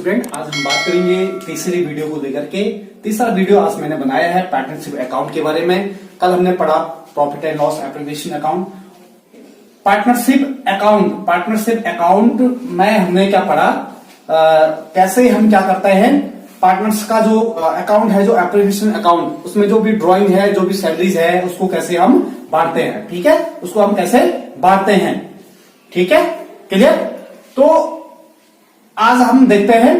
Student, आज हम बात करेंगे तीसरी वीडियो को लेकर के। तीसरा वीडियो आज मैंने बनाया है पार्टनरशिप अकाउंट के बारे में। कल हमने पढ़ा profit and loss application account. Partnership account में हमने क्या पढ़ा, कैसे हम क्या करते हैं, पार्टनर्स का जो अकाउंट है, जो एप्लीकेशन अकाउंट, उसमें जो भी ड्रॉइंग है, जो भी सैलरीज है, उसको कैसे हम बांटते हैं। ठीक है, उसको हम कैसे बांटते हैं। ठीक है, क्लियर। तो आज हम देखते हैं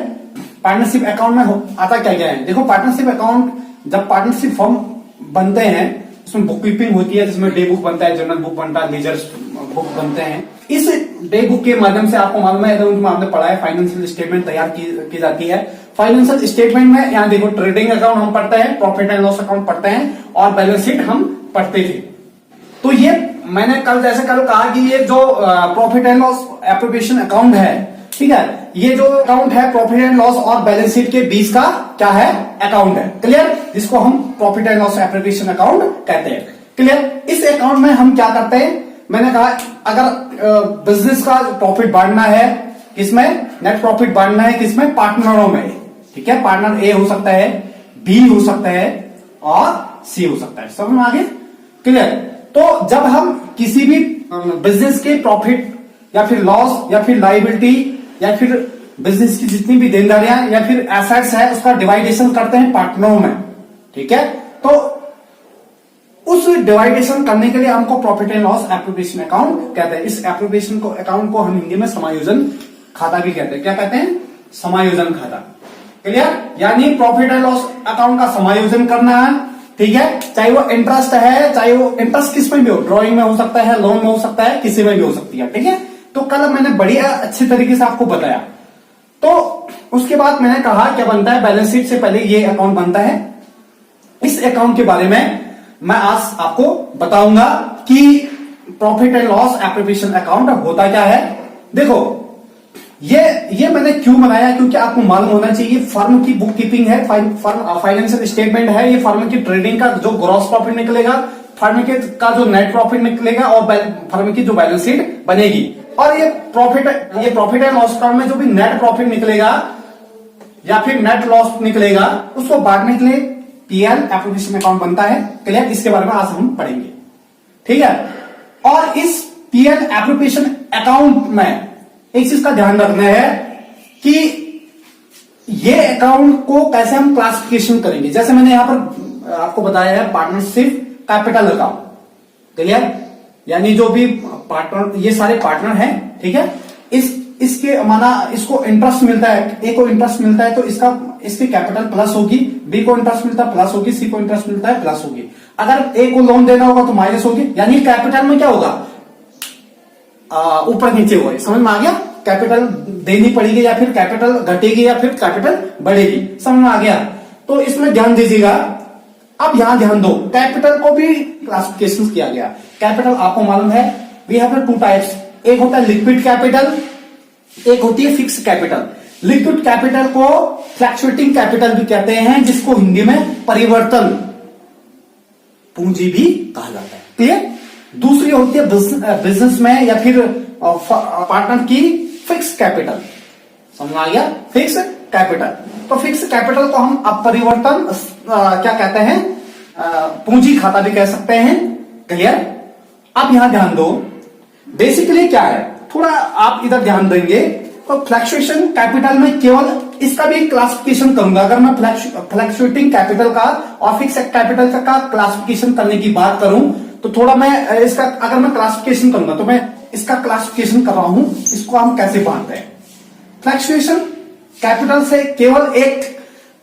पार्टनरशिप अकाउंट में आता क्या क्या है। देखो, पार्टनरशिप अकाउंट जब पार्टनरशिप फर्म बनते हैं, उसमें बुक कीपिंग होती है, जिसमें डे बुक बनता है, जर्नल बुक बनता है, लेजर बुक बनते हैं। इस डे बुक के माध्यम से आपको मालूम है, आपने पढ़ा है, फाइनेंशियल स्टेटमेंट तैयार की जाती है। फाइनेंशियल स्टेटमेंट में यहाँ देखो, ट्रेडिंग अकाउंट हम पढ़ते हैं, प्रॉफिट एंड लॉस अकाउंट पढ़ते हैं और बैलेंस शीट हम पढ़ते थे। तो ये मैंने कल कहा कि ये जो profit and loss application account है, ठीक है, ये जो अकाउंट है प्रॉफिट एंड लॉस और बैलेंस शीट के बीच का क्या है, अकाउंट है। क्लियर, जिसको हम profit and loss application account कहते हैं। क्लियर। इस अकाउंट में हम क्या करते हैं, मैंने कहा अगर बिजनेस का प्रॉफिट बांटना है, किसमें, नेट प्रॉफिट बांटना है, किसमें, पार्टनरों में। ठीक है, पार्टनर ए हो सकता है, बी हो सकता है और सी हो सकता है। समझ में आ गया। क्लियर। तो जब हम किसी भी बिजनेस के प्रॉफिट या फिर लॉस या फिर लायबिलिटी या फिर बिजनेस की जितनी भी देनदारियां या फिर एसेट्स है, उसका डिवाइडेशन करते हैं पार्टनरों में। ठीक है, तो उस डिवाइडेशन करने के लिए हमको profit and loss application account कहते हैं। इस एप्लीकेशन को अकाउंट को हम हिंदी में समायोजन खाता भी कहते हैं। क्या कहते हैं, समायोजन खाता। क्लियर। यानी प्रॉफिट एंड लॉस अकाउंट का समायोजन करना है। ठीक है, चाहे वो इंटरेस्ट है, चाहे वो इंटरेस्ट किस में भी हो, ड्रॉइंग में हो सकता है, लोन में हो सकता है, किसी में भी हो सकती है। ठीक है, तो कल मैंने बढ़िया अच्छे तरीके से आपको बताया। तो उसके बाद मैंने कहा क्या बनता है, बैलेंस शीट से पहले ये अकाउंट बनता है। इस अकाउंट के बारे में मैं आज आपको बताऊंगा कि profit and loss application account होता क्या है। देखो, ये मैंने क्यों बनाया, क्योंकि आपको मालूम होना चाहिए फर्म की बुक कीपिंग है, फर्म फाइनेंशियल स्टेटमेंट है, ये फर्म की ट्रेडिंग का जो ग्रॉस प्रॉफिट निकलेगा, फर्म का जो नेट प्रॉफिट निकलेगा और फर्म की जो बैलेंस शीट बनेगी। और ये प्रॉफिट एंड लॉस अकाउंट में जो भी नेट प्रॉफिट निकलेगा या फिर नेट लॉस निकलेगा, उसको बांटने के लिए पीएल एप्लीकेशन अकाउंट बनता है। क्लियर। इसके बारे में आज हम पढ़ेंगे। ठीक है, और इस पीएल एप्लीकेशन अकाउंट में एक चीज का ध्यान रखना है कि ये अकाउंट को कैसे हम क्लासिफिकेशन करेंगे। जैसे मैंने यहां पर आपको बताया है पार्टनरशिप कैपिटल अकाउंट। क्लियर, यानी जो भी पार्टनर, ये सारे पार्टनर हैं। ठीक है, इसके माना इसको इंटरेस्ट मिलता है, ए को इंटरेस्ट मिलता है तो इसकी कैपिटल प्लस होगी, बी को इंटरेस्ट मिलता है प्लस होगी, सी को इंटरेस्ट मिलता है प्लस होगी। अगर ए को लोन देना होगा तो माइनस होगी। यानी कैपिटल में क्या होगा, ऊपर नीचे होगा। समझ में आ गया। कैपिटल देनी पड़ेगी या फिर कैपिटल घटेगी या फिर कैपिटल बढ़ेगी। समझ में आ गया। तो इसमें ध्यान दीजिएगा। अब यहां ध्यान दो, कैपिटल को भी क्लासिफिकेशन किया गया। कैपिटल आपको मालूम है, वी हैव टू टाइप्स। एक होता है लिक्विड कैपिटल, एक होती है फिक्स कैपिटल। लिक्विड कैपिटल को फ्लक्चुएटिंग कैपिटल भी कहते हैं, जिसको हिंदी में परिवर्तन पूंजी भी कहा जाता है। क्लियर। दूसरी होती है बिजनेस में या फिर पार्टनर की फिक्स कैपिटल। समझ आ गया, फिक्स कैपिटल। तो फिक्स कैपिटल को हम अपरिवर्तन क्या कहते हैं, पूंजी खाता भी कह सकते हैं। क्लियर। अब यहां ध्यान दो, बेसिकली क्या है, थोड़ा आप इधर ध्यान देंगे तो फ्लक्चुएशन कैपिटल में केवल इसका भी क्लासिफिकेशन करूंगा। अगर मैं फ्लक्चुएटिंग कैपिटल का और फिक्स कैपिटल का क्लासिफिकेशन करने की बात करूं तो थोड़ा मैं इसका, अगर मैं क्लासिफिकेशन करूंगा तो मैं इसका क्लासिफिकेशन कर रहा हूं, इसको हम कैसे बांटते हैं। फ्लक्चुएशन कैपिटल से केवल एक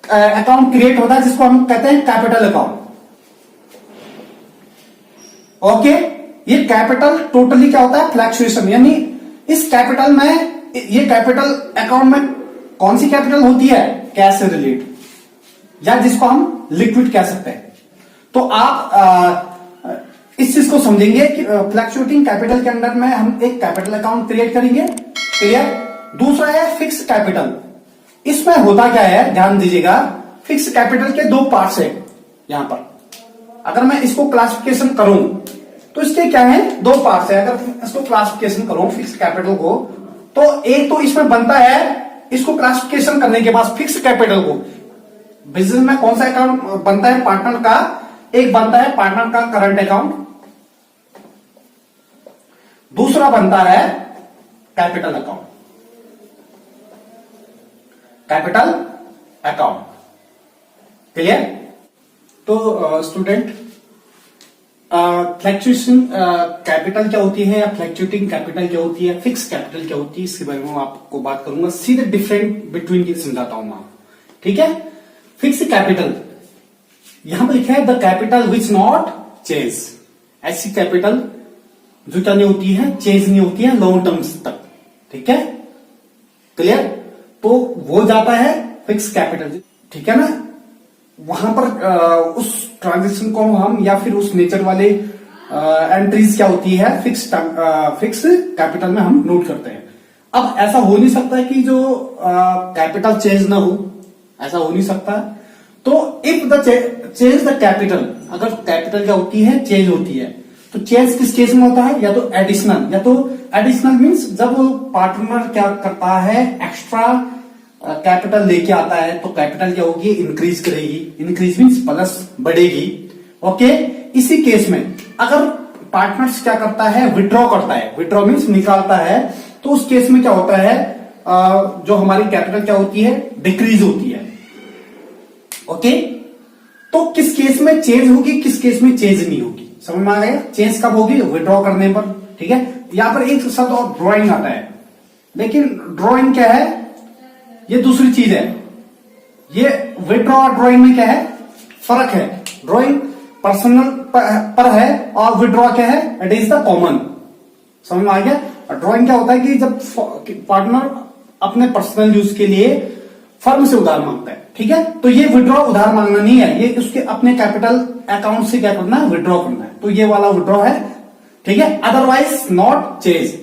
अकाउंट क्रिएट होता है, जिसको हम कहते हैं कैपिटल अकाउंट। ओके, ये कैपिटल टोटली क्या होता है, फ्लक्चुएशन। यानी इस कैपिटल में, ये कैपिटल अकाउंट में कौन सी कैपिटल होती है, कैश से रिलेटेड, या जिसको हम लिक्विड कह सकते हैं। तो आप इस चीज को समझेंगे कि फ्लक्चुएटिंग कैपिटल के अंदर में हम एक कैपिटल अकाउंट क्रिएट करेंगे। क्लियर। दूसरा है फिक्स कैपिटल। इसमें होता क्या है, ध्यान दीजिएगा, फिक्स कैपिटल के दो पार्ट्स है। यहां पर अगर मैं इसको क्लासिफिकेशन करूं तो इसके क्या है, दो पार्ट्स है। अगर इसको क्लासिफिकेशन करूं फिक्स कैपिटल को, तो एक तो इसमें बनता है इसको क्लासिफिकेशन करने के बाद फिक्स कैपिटल को बिजनेस में कौन सा अकाउंट बनता है पार्टनर का, एक बनता है पार्टनर का करंट अकाउंट, दूसरा बनता है capital account, capital account. Clear? तो स्टूडेंट फ्लैक्चुएशन कैपिटल क्या होती है या फ्लैक्चुएटिंग कैपिटल क्या होती है, फिक्स कैपिटल क्या होती है, इसके बारे में आपको बात करूंगा। सीधे डिफरेंट बिटवीन की समझाता हूं मैं, ठीक है। फिक्स कैपिटल यहां पर लिखा है the capital which not change, ऐसी कैपिटल जो क्या नहीं होती है, चेंज नहीं होती है लॉन्ग टर्म्स तक, ठीक है। क्लियर? तो वो जाता है फिक्स कैपिटल, ठीक है ना। वहां पर उस ट्रांजेक्शन को हम या फिर उस नेचर वाले एंट्रीज क्या होती है फिक्स कैपिटल में हम नोट करते हैं। अब ऐसा हो नहीं सकता है कि जो कैपिटल चेंज ना हो, ऐसा हो नहीं सकता। तो if the change the capital, अगर कैपिटल क्या होती है, चेंज होती है, तो चेंज किस केस में होता है, या तो एडिशनल मीन्स जब पार्टनर क्या करता है, एक्स्ट्रा कैपिटल लेके आता है, तो कैपिटल क्या होगी, इंक्रीज करेगी, इंक्रीज मीन्स प्लस बढ़ेगी। ओके, इसी केस में अगर पार्टनर्स क्या करता है, विड्रॉ करता है, विड्रॉ मीन्स निकालता है, तो उस केस में क्या होता है, जो हमारी कैपिटल क्या होती है, डिक्रीज होती है। ओके, तो किस केस में चेंज होगी, किस केस में चेंज नहीं होगी, समझ में आ गया। चेंज कब होगी, विड्रॉ करने पर, ठीक है। यहां पर एक शब्द और ड्रॉइंग आता है, लेकिन ड्रॉइंग क्या है, ये दूसरी चीज है। ये विड्रॉ और ड्रॉइंग में क्या है, फर्क है। ड्रॉइंग पर्सनल पर है और विड्रॉ क्या है, इट इज द कॉमन, समझ में आ गया। ड्रॉइंग क्या होता है कि जब पार्टनर अपने पर्सनल यूज के लिए फर्म से उधार मांगता है, ठीक है, तो ये विड्रॉ उधार मांगना नहीं है, ये उसके अपने कैपिटल अकाउंट से क्या करना है, विड्रॉ करना है, तो ये वाला विड्रॉ है, ठीक है। अदरवाइज नॉट चेंज,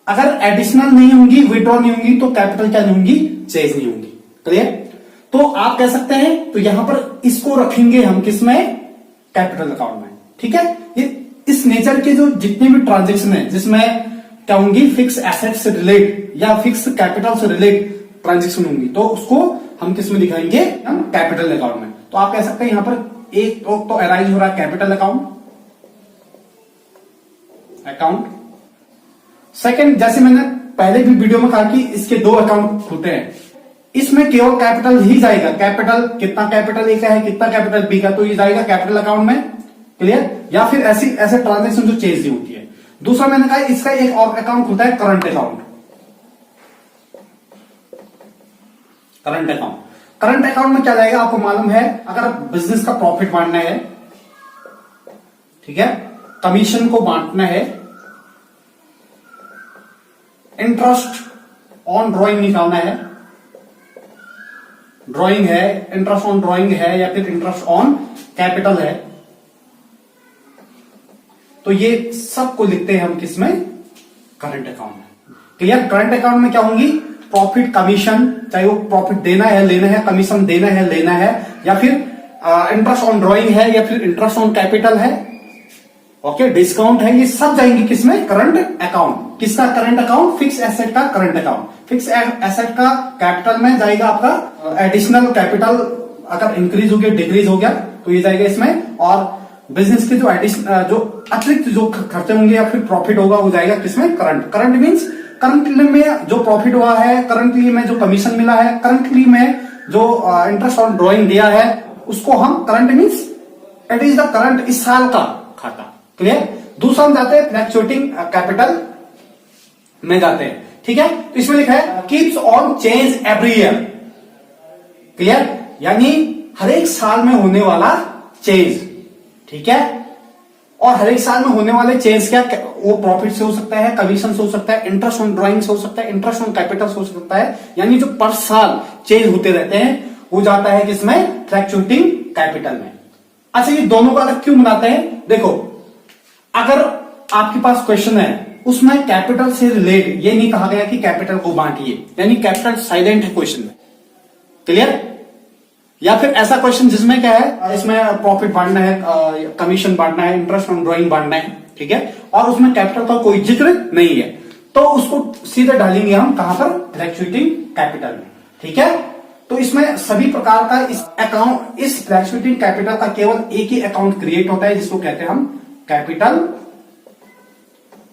अगर एडिशनल नहीं होंगी, विड्रॉ नहीं होंगी, तो कैपिटल क्या नहीं होंगी, चेंज नहीं होंगी। क्लियर? तो आप कह सकते हैं, तो यहां पर इसको रखेंगे हम किसमें, कैपिटल अकाउंट में, ठीक है। ये इस नेचर के जो जितने भी ट्रांजेक्शन है, जिसमें क्या होंगी, फिक्स एसेट से रिलेट या फिक्स कैपिटल से रिलेट ट्रांजेक्शन होंगी, तो उसको हम किस में दिखाएंगे, हम कैपिटल अकाउंट में। तो आप कह सकते हैं यहां पर एक तो अराइज हो रहा है कैपिटल अकाउंट। सेकंड, जैसे मैंने पहले भी वीडियो में कहा कि इसके दो अकाउंट खुलते हैं, इसमें केवल कैपिटल ही जाएगा, कैपिटल कितना, कैपिटल ए का है, कितना कैपिटल बी का, तो ये जाएगा कैपिटल अकाउंट में। क्लियर? या फिर ऐसे ट्रांजेक्शन जो चेंज नहीं होती है। दूसरा मैंने कहा इसका एक और अकाउंट खुलता है करंट अकाउंट। करंट अकाउंट में क्या जाएगा, आपको मालूम है, अगर बिजनेस का प्रॉफिट बांटना है, ठीक है, कमीशन को बांटना है, इंटरेस्ट ऑन ड्रॉइंग निकालना है, ड्रॉइंग है, इंटरेस्ट ऑन ड्रॉइंग है, या फिर इंटरेस्ट ऑन कैपिटल है, तो ये सबको लिखते हैं हम किसमें, करंट अकाउंट में। क्लियर? करंट अकाउंट में क्या होंगी, प्रॉफिट, कमीशन, चाहे वो प्रॉफिट देना है, लेना है, कमीशन देना है, लेना है, या फिर इंटरेस्ट ऑन ड्रॉइंग है, या फिर इंटरेस्ट ऑन कैपिटल है, ओके, डिस्काउंट है, ये सब जाएंगे किसमें, करंट अकाउंट। किसका करंट अकाउंट, फिक्स एसेट का करंट अकाउंट। फिक्स एसेट का कैपिटल में जाएगा आपका एडिशनल कैपिटल, अगर इंक्रीज हो गया, डिक्रीज हो गया, तो ये जाएगा इसमें। और बिजनेस के जो एडिशनल, जो अतिरिक्त जो खर्चे होंगे या फिर प्रॉफिट होगा, वो जाएगा किसमें, करंट मीन्स करंटली में जो प्रॉफिट हुआ है, करंटली में जो कमीशन मिला है, करंटली में जो इंटरेस्ट ऑन ड्रॉइंग दिया है, उसको हम current means it is the current, इस साल का खाता। क्लियर? दूसरा हम जाते हैं फ्लक्चुएटिंग कैपिटल में जाते हैं, ठीक है। तो इसमें लिखा है keeps on change every year. Clear? यानी हर एक साल में होने वाला चेंज, ठीक है। और हर एक साल में होने वाले चेंज क्या, वो प्रॉफिट से हो सकता है, कमीशन से हो सकता है, इंटरेस्ट ऑन ड्रॉइंग से हो सकता है, इंटरेस्ट ऑन कैपिटल से हो सकता है, यानी जो पर साल चेंज होते रहते हैं, वो जाता है किसमें, फ्लक्चुएटिंग कैपिटल में। अच्छा, ये दोनों का अलग क्यों बनाते हैं, देखो, अगर आपके पास क्वेश्चन है, उसमें कैपिटल से रिलेट ये नहीं कहा गया कि कैपिटल को बांटिए, यानी कैपिटल साइलेंट है क्वेश्चन में। क्लियर? या फिर ऐसा क्वेश्चन जिसमें क्या है, इसमें प्रॉफिट बांटना है, कमीशन बांटना है, इंटरेस्ट ऑन ड्रॉइंग बांटना है, ठीक है, और उसमें कैपिटल का कोई जिक्र नहीं है, तो उसको सीधे डालेंगे हम कहां पर, फ्लक्चुएटिंग कैपिटल में। ठीक है। तो इसमें सभी प्रकार का इस अकाउंट, इस फ्लैक्चुएटिंग कैपिटल का केवल एक ही अकाउंट क्रिएट होता है, जिसको कहते हैं हम कैपिटल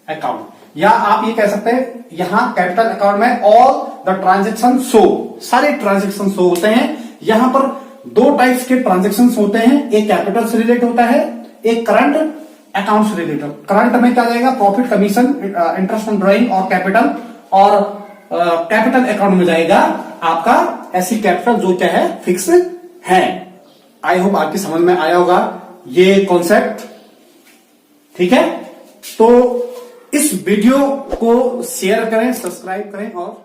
अकाउंट। या आप ये कह सकते हैं यहां कैपिटल अकाउंट में ऑल द ट्रांजेक्शन शो, सारे ट्रांजेक्शन शो होते हैं। यहां पर दो टाइप्स के ट्रांजेक्शन होते हैं, एक कैपिटल से रिलेट होता है, एक करंट अकाउंट से रिलेटेड। करंट में क्या जाएगा, profit, commission, interest on drawing और कैपिटल, और कैपिटल अकाउंट में जाएगा आपका ऐसी कैपिटल जो क्या है, फिक्स है। आई होप आपकी समझ में आया होगा ये कॉन्सेप्ट, ठीक है। तो इस वीडियो को शेयर करें, सब्सक्राइब करें और